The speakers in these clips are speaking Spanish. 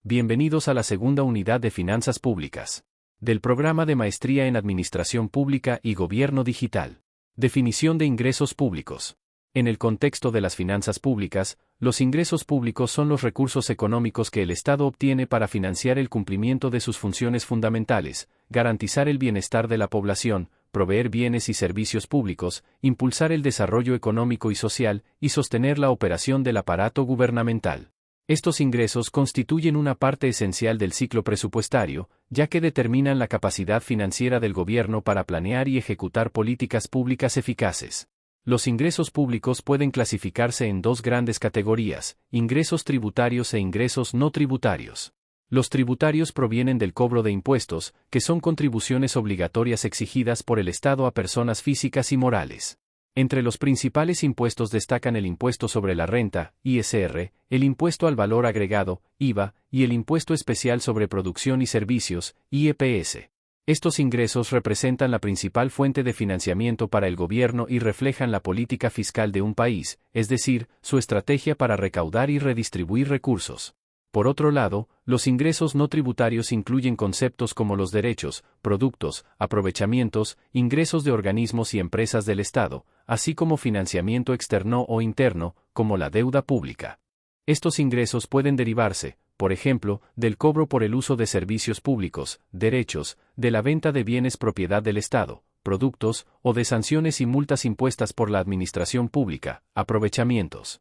Bienvenidos a la segunda unidad de Finanzas Públicas. Del programa de Maestría en Administración Pública y Gobierno Digital. Definición de ingresos públicos. En el contexto de las finanzas públicas, los ingresos públicos son los recursos económicos que el Estado obtiene para financiar el cumplimiento de sus funciones fundamentales, garantizar el bienestar de la población, proveer bienes y servicios públicos, impulsar el desarrollo económico y social, y sostener la operación del aparato gubernamental. Estos ingresos constituyen una parte esencial del ciclo presupuestario, ya que determinan la capacidad financiera del gobierno para planear y ejecutar políticas públicas eficaces. Los ingresos públicos pueden clasificarse en dos grandes categorías: ingresos tributarios e ingresos no tributarios. Los tributarios provienen del cobro de impuestos, que son contribuciones obligatorias exigidas por el Estado a personas físicas y morales. Entre los principales impuestos destacan el impuesto sobre la renta, ISR, el impuesto al valor agregado, IVA, y el impuesto especial sobre producción y servicios, IEPS. Estos ingresos representan la principal fuente de financiamiento para el gobierno y reflejan la política fiscal de un país, es decir, su estrategia para recaudar y redistribuir recursos. Por otro lado, los ingresos no tributarios incluyen conceptos como los derechos, productos, aprovechamientos, ingresos de organismos y empresas del Estado, así como financiamiento externo o interno, como la deuda pública. Estos ingresos pueden derivarse, por ejemplo, del cobro por el uso de servicios públicos, derechos, de la venta de bienes propiedad del Estado, productos, o de sanciones y multas impuestas por la administración pública, aprovechamientos.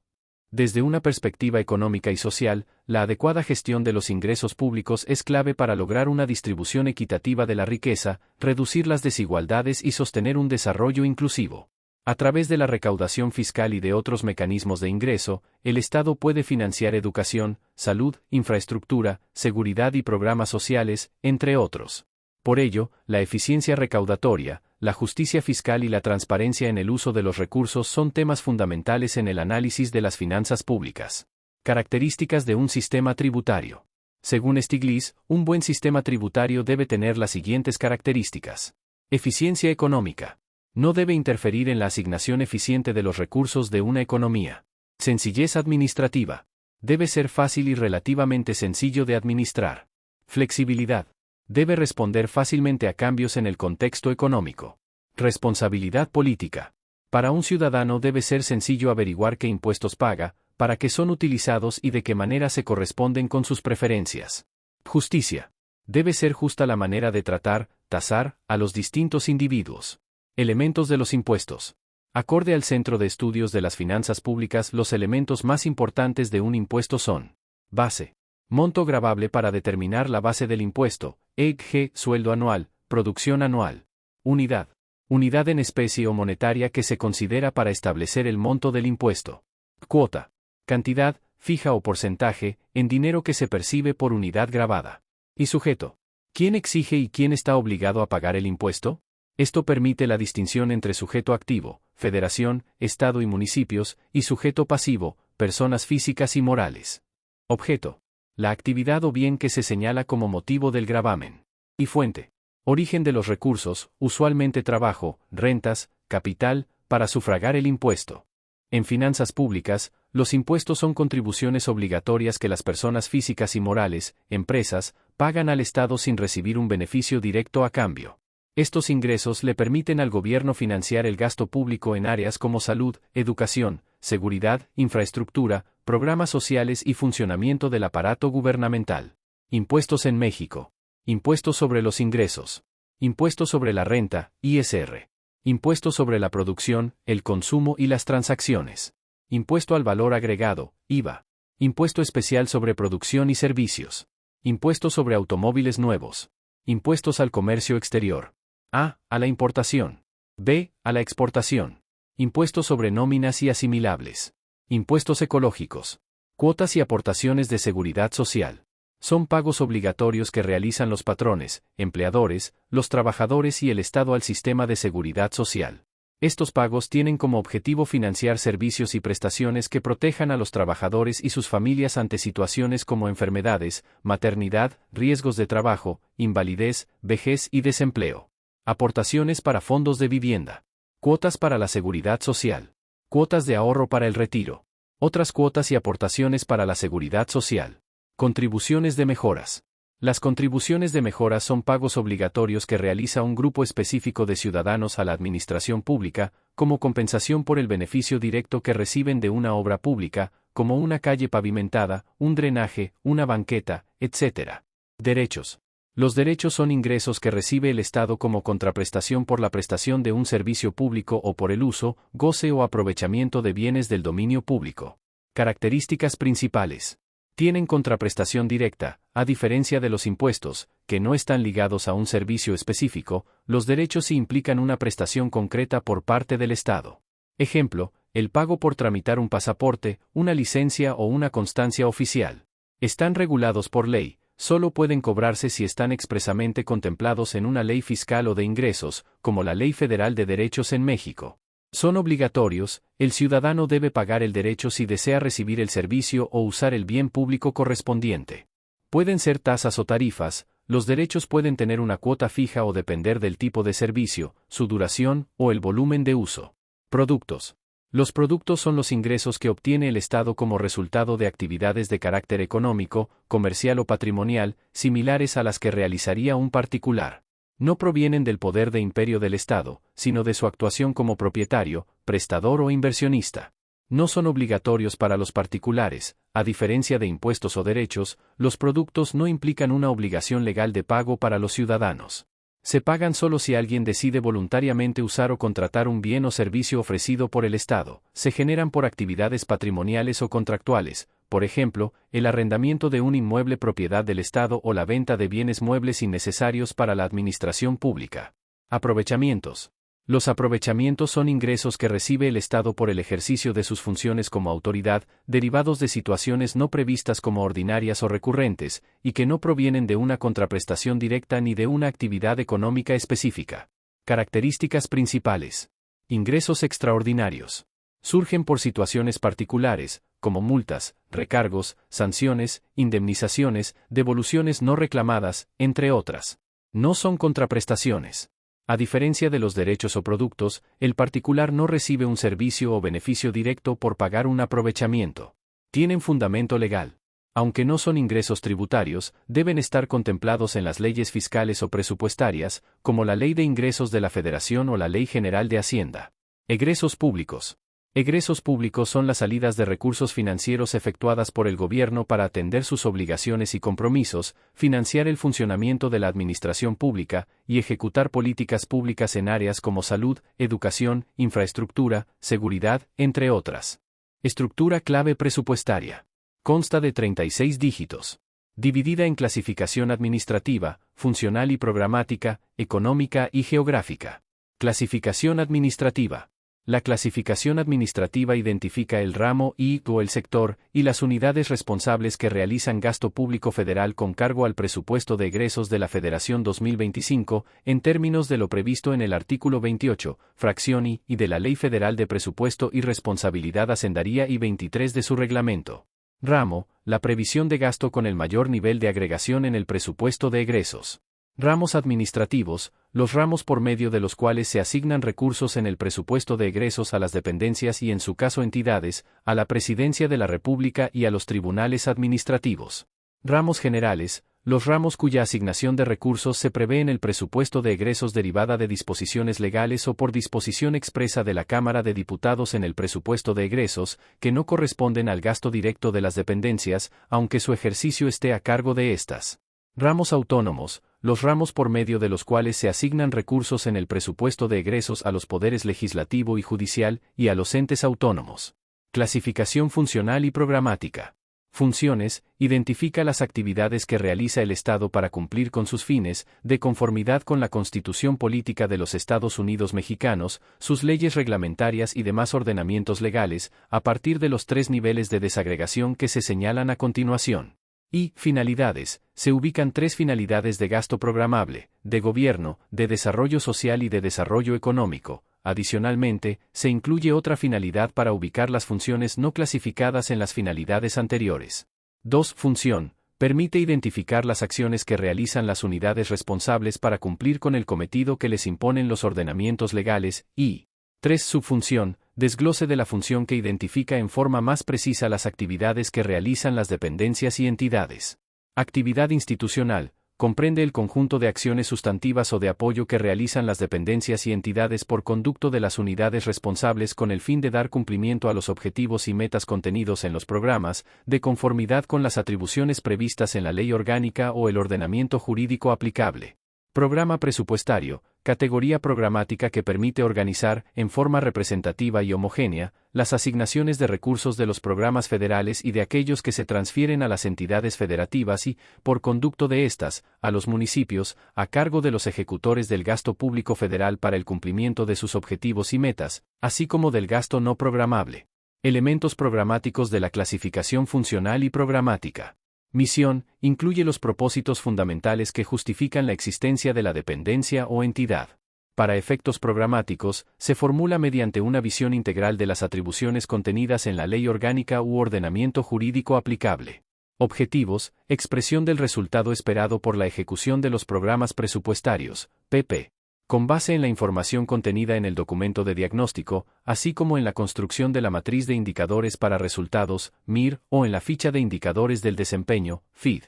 Desde una perspectiva económica y social, la adecuada gestión de los ingresos públicos es clave para lograr una distribución equitativa de la riqueza, reducir las desigualdades y sostener un desarrollo inclusivo. A través de la recaudación fiscal y de otros mecanismos de ingreso, el Estado puede financiar educación, salud, infraestructura, seguridad y programas sociales, entre otros. Por ello, la eficiencia recaudatoria, la justicia fiscal y la transparencia en el uso de los recursos son temas fundamentales en el análisis de las finanzas públicas. Características de un sistema tributario. Según Stiglitz, un buen sistema tributario debe tener las siguientes características. Eficiencia económica. No debe interferir en la asignación eficiente de los recursos de una economía. Sencillez administrativa. Debe ser fácil y relativamente sencillo de administrar. Flexibilidad. Debe responder fácilmente a cambios en el contexto económico. Responsabilidad política. Para un ciudadano debe ser sencillo averiguar qué impuestos paga, para qué son utilizados y de qué manera se corresponden con sus preferencias. Justicia. Debe ser justa la manera de tratar, tasar, a los distintos individuos. Elementos de los impuestos. Acorde al Centro de Estudios de las Finanzas Públicas, los elementos más importantes de un impuesto son: base. Monto gravable para determinar la base del impuesto, e.g., sueldo anual, producción anual. Unidad. Unidad en especie o monetaria que se considera para establecer el monto del impuesto. Cuota. Cantidad, fija o porcentaje, en dinero que se percibe por unidad gravada. Y sujeto. ¿Quién exige y quién está obligado a pagar el impuesto? Esto permite la distinción entre sujeto activo, federación, Estado y municipios, y sujeto pasivo, personas físicas y morales. Objeto. La actividad o bien que se señala como motivo del gravamen. Y fuente. Origen de los recursos, usualmente trabajo, rentas, capital, para sufragar el impuesto. En finanzas públicas, los impuestos son contribuciones obligatorias que las personas físicas y morales, empresas, pagan al Estado sin recibir un beneficio directo a cambio. Estos ingresos le permiten al gobierno financiar el gasto público en áreas como salud, educación, seguridad, infraestructura, programas sociales y funcionamiento del aparato gubernamental. Impuestos en México. Impuestos sobre los ingresos. Impuesto sobre la renta, ISR. Impuesto sobre la producción, el consumo y las transacciones. Impuesto al valor agregado, IVA. Impuesto especial sobre producción y servicios. Impuesto sobre automóviles nuevos. Impuestos al comercio exterior. A. A la importación. B. A la exportación. Impuestos sobre nóminas y asimilables. Impuestos ecológicos. Cuotas y aportaciones de seguridad social. Son pagos obligatorios que realizan los patrones, empleadores, los trabajadores y el Estado al sistema de seguridad social. Estos pagos tienen como objetivo financiar servicios y prestaciones que protejan a los trabajadores y sus familias ante situaciones como enfermedades, maternidad, riesgos de trabajo, invalidez, vejez y desempleo. Aportaciones para fondos de vivienda. Cuotas para la seguridad social. Cuotas de ahorro para el retiro. Otras cuotas y aportaciones para la seguridad social. Contribuciones de mejoras. Las contribuciones de mejoras son pagos obligatorios que realiza un grupo específico de ciudadanos a la administración pública, como compensación por el beneficio directo que reciben de una obra pública, como una calle pavimentada, un drenaje, una banqueta, etc. Derechos. Los derechos son ingresos que recibe el Estado como contraprestación por la prestación de un servicio público o por el uso, goce o aprovechamiento de bienes del dominio público. Características principales. Tienen contraprestación directa, a diferencia de los impuestos, que no están ligados a un servicio específico. Los derechos sí implican una prestación concreta por parte del Estado. Ejemplo, el pago por tramitar un pasaporte, una licencia o una constancia oficial. Están regulados por ley, solo pueden cobrarse si están expresamente contemplados en una ley fiscal o de ingresos, como la Ley Federal de Derechos en México. Son obligatorios, el ciudadano debe pagar el derecho si desea recibir el servicio o usar el bien público correspondiente. Pueden ser tasas o tarifas, los derechos pueden tener una cuota fija o depender del tipo de servicio, su duración o el volumen de uso. Productos. Los productos son los ingresos que obtiene el Estado como resultado de actividades de carácter económico, comercial o patrimonial, similares a las que realizaría un particular. No provienen del poder de imperio del Estado, sino de su actuación como propietario, prestador o inversionista. No son obligatorios para los particulares, a diferencia de impuestos o derechos, los productos no implican una obligación legal de pago para los ciudadanos. Se pagan solo si alguien decide voluntariamente usar o contratar un bien o servicio ofrecido por el Estado. Se generan por actividades patrimoniales o contractuales, por ejemplo, el arrendamiento de un inmueble propiedad del Estado o la venta de bienes muebles innecesarios para la administración pública. Aprovechamientos. Los aprovechamientos son ingresos que recibe el Estado por el ejercicio de sus funciones como autoridad, derivados de situaciones no previstas como ordinarias o recurrentes, y que no provienen de una contraprestación directa ni de una actividad económica específica. Características principales. Ingresos extraordinarios. Surgen por situaciones particulares, como multas, recargos, sanciones, indemnizaciones, devoluciones no reclamadas, entre otras. No son contraprestaciones. A diferencia de los derechos o productos, el particular no recibe un servicio o beneficio directo por pagar un aprovechamiento. Tienen fundamento legal. Aunque no son ingresos tributarios, deben estar contemplados en las leyes fiscales o presupuestarias, como la Ley de Ingresos de la Federación o la Ley General de Hacienda. Egresos públicos. Egresos públicos son las salidas de recursos financieros efectuadas por el gobierno para atender sus obligaciones y compromisos, financiar el funcionamiento de la administración pública, y ejecutar políticas públicas en áreas como salud, educación, infraestructura, seguridad, entre otras. Estructura clave presupuestaria. Consta de 36 dígitos. Dividida en clasificación administrativa, funcional y programática, económica y geográfica. Clasificación administrativa. La clasificación administrativa identifica el ramo o el sector y las unidades responsables que realizan gasto público federal con cargo al presupuesto de egresos de la Federación 2025, en términos de lo previsto en el artículo 28, fracción I, y de la Ley Federal de Presupuesto y Responsabilidad Hacendaria y 23 de su reglamento. Ramo, la previsión de gasto con el mayor nivel de agregación en el presupuesto de egresos. Ramos administrativos, los ramos por medio de los cuales se asignan recursos en el presupuesto de egresos a las dependencias y en su caso entidades, a la Presidencia de la República y a los tribunales administrativos. Ramos generales, los ramos cuya asignación de recursos se prevé en el presupuesto de egresos derivada de disposiciones legales o por disposición expresa de la Cámara de Diputados en el presupuesto de egresos, que no corresponden al gasto directo de las dependencias, aunque su ejercicio esté a cargo de estas. Ramos autónomos, los ramos por medio de los cuales se asignan recursos en el presupuesto de egresos a los poderes legislativo y judicial y a los entes autónomos. Clasificación funcional y programática. Funciones, identifica las actividades que realiza el Estado para cumplir con sus fines, de conformidad con la Constitución Política de los Estados Unidos Mexicanos, sus leyes reglamentarias y demás ordenamientos legales, a partir de los 3 niveles de desagregación que se señalan a continuación. Y, finalidades, se ubican 3 finalidades de gasto programable, de gobierno, de desarrollo social y de desarrollo económico. Adicionalmente, se incluye otra finalidad para ubicar las funciones no clasificadas en las finalidades anteriores. 2. Función. Permite identificar las acciones que realizan las unidades responsables para cumplir con el cometido que les imponen los ordenamientos legales, y 3. Subfunción. desglose de la función que identifica en forma más precisa las actividades que realizan las dependencias y entidades. Actividad institucional. Comprende el conjunto de acciones sustantivas o de apoyo que realizan las dependencias y entidades por conducto de las unidades responsables con el fin de dar cumplimiento a los objetivos y metas contenidos en los programas, de conformidad con las atribuciones previstas en la ley orgánica o el ordenamiento jurídico aplicable. Programa presupuestario, categoría programática que permite organizar, en forma representativa y homogénea, las asignaciones de recursos de los programas federales y de aquellos que se transfieren a las entidades federativas y, por conducto de estas, a los municipios, a cargo de los ejecutores del gasto público federal para el cumplimiento de sus objetivos y metas, así como del gasto no programable. Elementos programáticos de la clasificación funcional y programática. Misión, incluye los propósitos fundamentales que justifican la existencia de la dependencia o entidad. Para efectos programáticos, se formula mediante una visión integral de las atribuciones contenidas en la ley orgánica u ordenamiento jurídico aplicable. Objetivos, expresión del resultado esperado por la ejecución de los programas presupuestarios, pp. Con base en la información contenida en el documento de diagnóstico, así como en la construcción de la matriz de indicadores para resultados, MIR, o en la ficha de indicadores del desempeño, FID.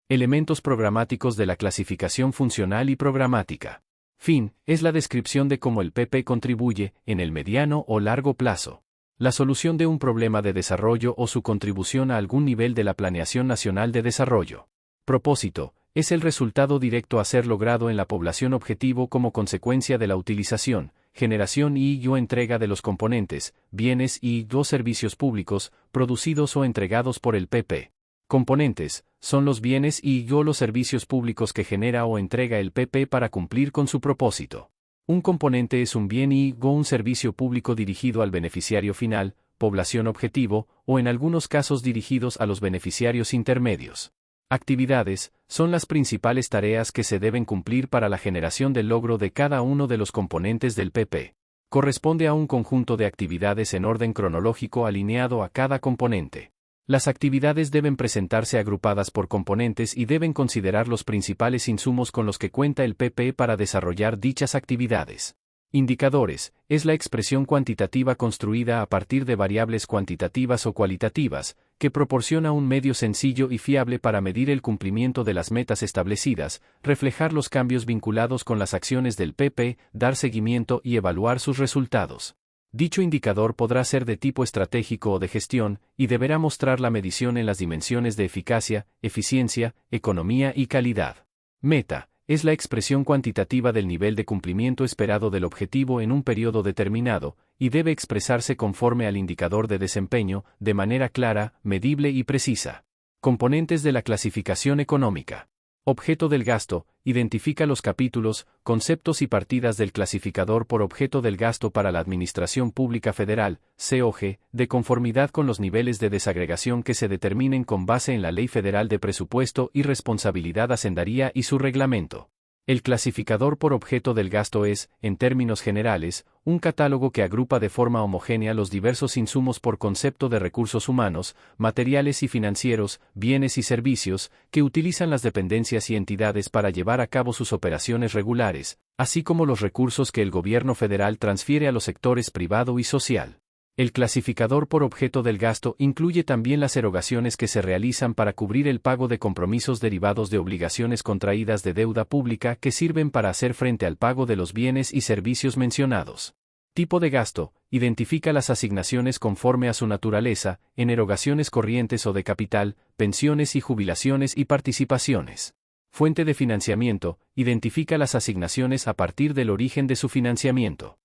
Elementos programáticos de la clasificación funcional y programática. Fin, es la descripción de cómo el PP contribuye, en el mediano o largo plazo, la solución de un problema de desarrollo o su contribución a algún nivel de la planeación nacional de desarrollo. Propósito, es el resultado directo a ser logrado en la población objetivo como consecuencia de la utilización, generación y/o entrega de los componentes, bienes y/o servicios públicos, producidos o entregados por el PP. Componentes, son los bienes y/o los servicios públicos que genera o entrega el PP para cumplir con su propósito. Un componente es un bien y/o un servicio público dirigido al beneficiario final, población objetivo, o en algunos casos dirigidos a los beneficiarios intermedios. Actividades, son las principales tareas que se deben cumplir para la generación del logro de cada uno de los componentes del PP. Corresponde a un conjunto de actividades en orden cronológico alineado a cada componente. Las actividades deben presentarse agrupadas por componentes y deben considerar los principales insumos con los que cuenta el PP para desarrollar dichas actividades. Indicadores, es la expresión cuantitativa construida a partir de variables cuantitativas o cualitativas, que proporciona un medio sencillo y fiable para medir el cumplimiento de las metas establecidas, reflejar los cambios vinculados con las acciones del PP, dar seguimiento y evaluar sus resultados. Dicho indicador podrá ser de tipo estratégico o de gestión, y deberá mostrar la medición en las dimensiones de eficacia, eficiencia, economía y calidad. Meta, es la expresión cuantitativa del nivel de cumplimiento esperado del objetivo en un periodo determinado, y debe expresarse conforme al indicador de desempeño, de manera clara, medible y precisa. Componentes de la clasificación económica. Objeto del gasto, identifica los capítulos, conceptos y partidas del clasificador por objeto del gasto para la Administración Pública Federal, COG, de conformidad con los niveles de desagregación que se determinen con base en la Ley Federal de Presupuesto y Responsabilidad Hacendaria y su reglamento. El clasificador por objeto del gasto es, en términos generales, un catálogo que agrupa de forma homogénea los diversos insumos por concepto de recursos humanos, materiales y financieros, bienes y servicios, que utilizan las dependencias y entidades para llevar a cabo sus operaciones regulares, así como los recursos que el gobierno federal transfiere a los sectores privado y social. El clasificador por objeto del gasto incluye también las erogaciones que se realizan para cubrir el pago de compromisos derivados de obligaciones contraídas de deuda pública que sirven para hacer frente al pago de los bienes y servicios mencionados. Tipo de gasto, identifica las asignaciones conforme a su naturaleza, en erogaciones corrientes o de capital, pensiones y jubilaciones y participaciones. Fuente de financiamiento, identifica las asignaciones a partir del origen de su financiamiento.